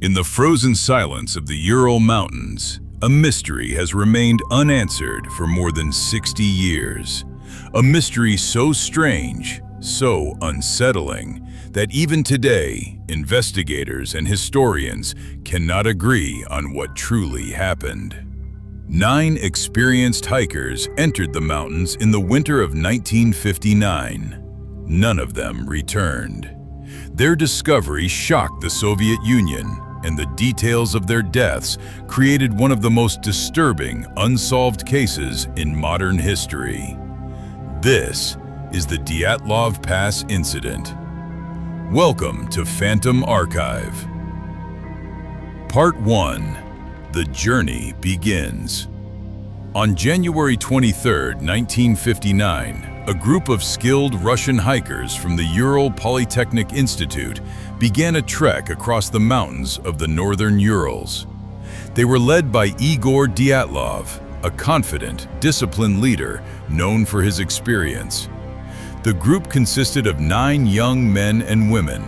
In the frozen silence of the Ural Mountains, a mystery has remained unanswered for more than 60 years. A mystery so strange, so unsettling, that even today, investigators and historians cannot agree on what truly happened. 9 experienced hikers entered the mountains in the winter of 1959. None of them returned. Their discovery shocked the Soviet Union, and the details of their deaths created one of the most disturbing unsolved cases in modern history. This is the Dyatlov Pass Incident. Welcome to Phantom Archive. Part 1. The Journey Begins. On January 23, 1959, a group of skilled Russian hikers from the Ural Polytechnic Institute began a trek across the mountains of the northern Urals. They were led by Igor Dyatlov, a confident, disciplined leader known for his experience. The group consisted of 9 young men and women.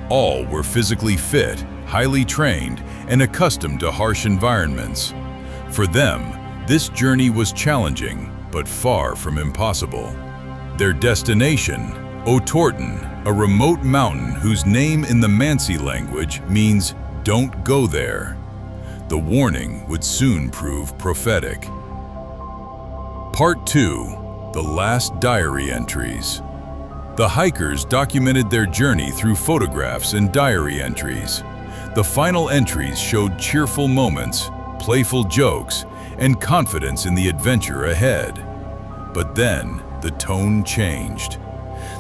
All were physically fit, highly trained, and accustomed to harsh environments. For them, this journey was challenging, but far from impossible. Their destination, Otorten, a remote mountain whose name in the Mansi language means "don't go there." The warning would soon prove prophetic. Part 2. The Last Diary Entries. The hikers documented their journey through photographs and diary entries. The final entries showed cheerful moments, playful jokes, and confidence in the adventure ahead. But then, the tone changed.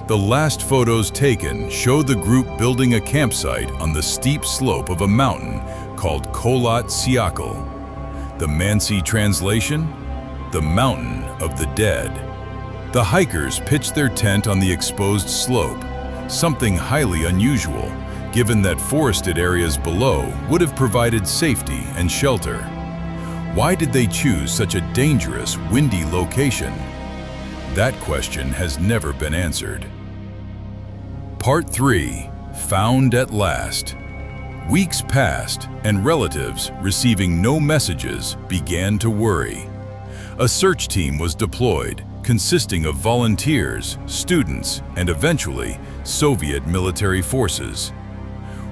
The last photos taken show the group building a campsite on the steep slope of a mountain called Kholat Syakhl. The Mansi translation? The Mountain of the Dead. The hikers pitched their tent on the exposed slope, something highly unusual, given that forested areas below would have provided safety and shelter. Why did they choose such a dangerous, windy location? That question has never been answered. Part 3. Found at last. Weeks passed, and relatives, receiving no messages, began to worry. A search team was deployed, consisting of volunteers, students, and eventually, Soviet military forces.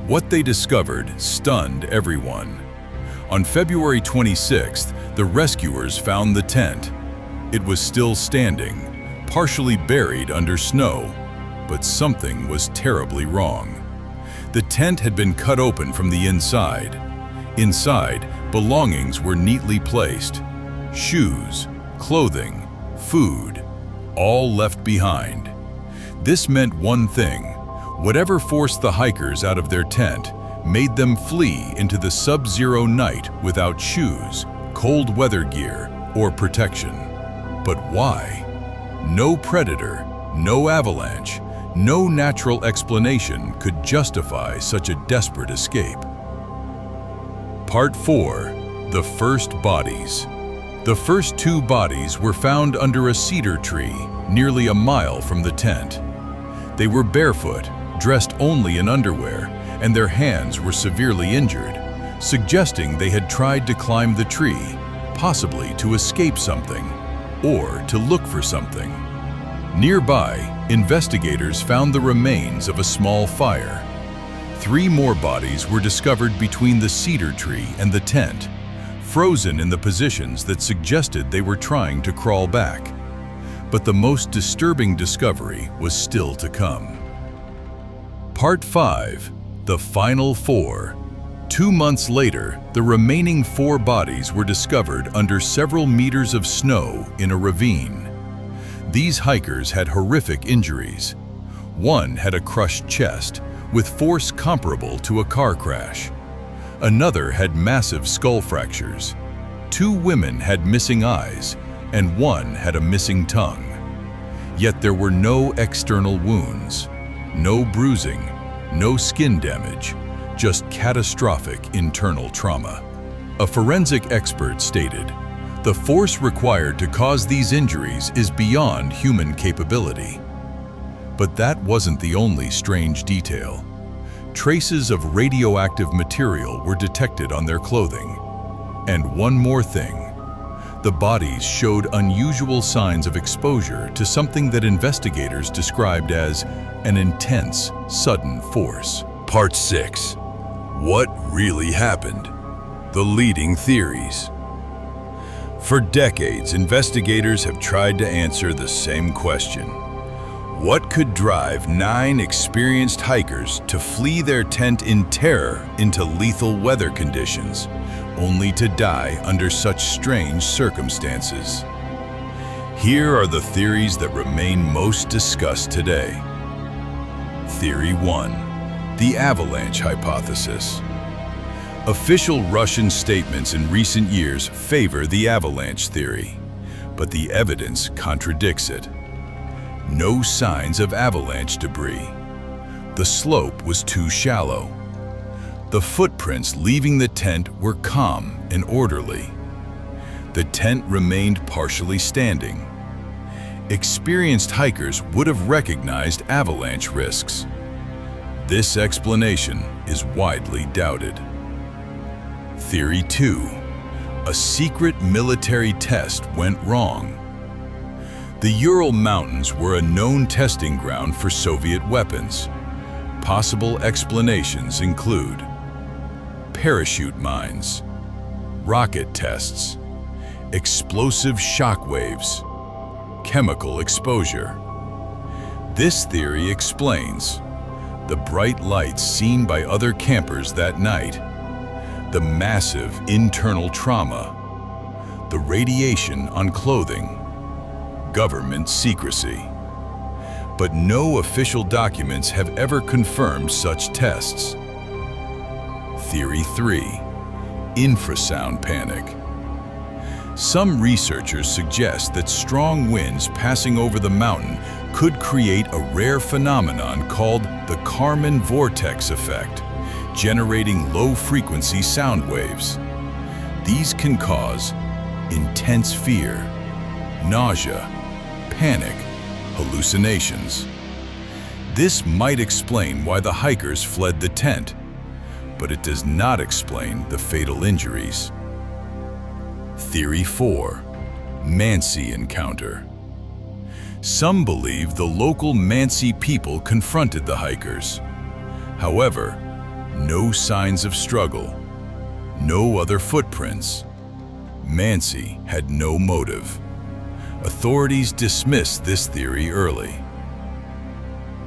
What they discovered stunned everyone. On February 26th, the rescuers found the tent. It was still standing, partially buried under snow, but something was terribly wrong. The tent had been cut open from the inside. Inside, belongings were neatly placed. Shoes, clothing, food, all left behind. This meant one thing: whatever forced the hikers out of their tent made them flee into the sub-zero night without shoes, cold weather gear, or protection. But why? No predator, no avalanche, no natural explanation could justify such a desperate escape. Part 4. The First Bodies. The first 2 bodies were found under a cedar tree, nearly a mile from the tent. They were barefoot, dressed only in underwear, and their hands were severely injured, suggesting they had tried to climb the tree, possibly to escape something, or to look for something. Nearby, investigators found the remains of a small fire. 3 more bodies were discovered between the cedar tree and the tent, frozen in the positions that suggested they were trying to crawl back. But the most disturbing discovery was still to come. Part 5. The Final 4. 2 months later, the remaining 4 bodies were discovered under several meters of snow in a ravine. These hikers had horrific injuries. One had a crushed chest, with force comparable to a car crash. Another had massive skull fractures. 2 women had missing eyes, and one had a missing tongue. Yet there were no external wounds, no bruising, no skin damage, just catastrophic internal trauma. A forensic expert stated, "The force required to cause these injuries is beyond human capability." But that wasn't the only strange detail. Traces of radioactive material were detected on their clothing. And one more thing. The bodies showed unusual signs of exposure to something that investigators described as an intense, sudden force. Part 6. What really happened? The leading theories. For decades, investigators have tried to answer the same question. What could drive 9 experienced hikers to flee their tent in terror into lethal weather conditions, only to die under such strange circumstances? Here are the theories that remain most discussed today. Theory 1. The avalanche hypothesis. Official Russian statements in recent years favor the avalanche theory, but the evidence contradicts it. No signs of avalanche debris. The slope was too shallow. The footprints leaving the tent were calm and orderly. The tent remained partially standing. Experienced hikers would have recognized avalanche risks. This explanation is widely doubted. Theory 2. A secret military test went wrong. The Ural Mountains were a known testing ground for Soviet weapons. Possible explanations include parachute mines, rocket tests, explosive shock waves, chemical exposure. This theory explains the bright lights seen by other campers that night, the massive internal trauma, the radiation on clothing, government secrecy. But no official documents have ever confirmed such tests. Theory 3. Infrasound panic. Some researchers suggest that strong winds passing over the mountain could create a rare phenomenon called the Kármán vortex effect, generating low-frequency sound waves. These can cause intense fear, nausea, panic, hallucinations. This might explain why the hikers fled the tent, but it does not explain the fatal injuries. Theory 4. Mansi encounter. Some believe the local Mansi people confronted the hikers. However, no signs of struggle, no other footprints. Mansi had no motive. Authorities dismissed this theory early.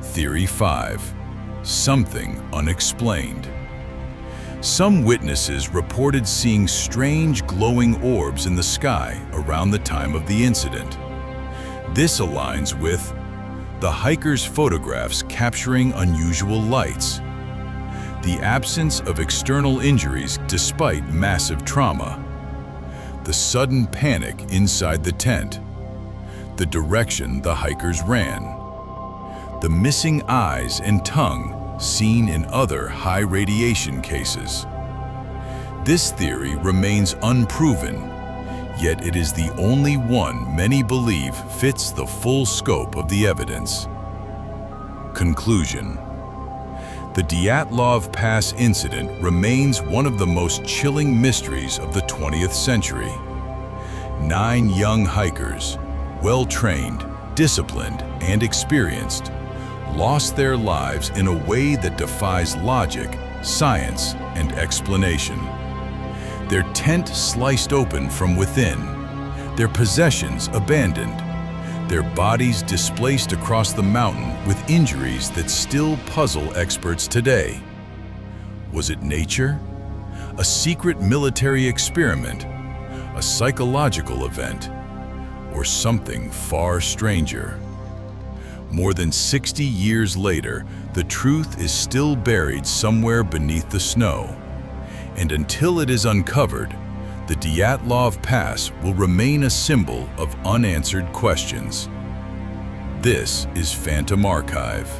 Theory 5. Something unexplained. Some witnesses reported seeing strange glowing orbs in the sky around the time of the incident. This aligns with the hikers' photographs capturing unusual lights, the absence of external injuries despite massive trauma, the sudden panic inside the tent, the direction the hikers ran, the missing eyes and tongue seen in other high radiation cases. This theory remains unproven, yet it is the only one many believe fits the full scope of the evidence. Conclusion. The Dyatlov Pass Incident remains one of the most chilling mysteries of the 20th century. 9 young hikers, well-trained, disciplined, and experienced, lost their lives in a way that defies logic, science, and explanation. Their tent sliced open from within, their possessions abandoned, their bodies displaced across the mountain with injuries that still puzzle experts today. Was it nature? A secret military experiment? A psychological event? Or something far stranger? More than 60 years later, the truth is still buried somewhere beneath the snow. And until it is uncovered, the Dyatlov Pass will remain a symbol of unanswered questions. This is Phantom Archive.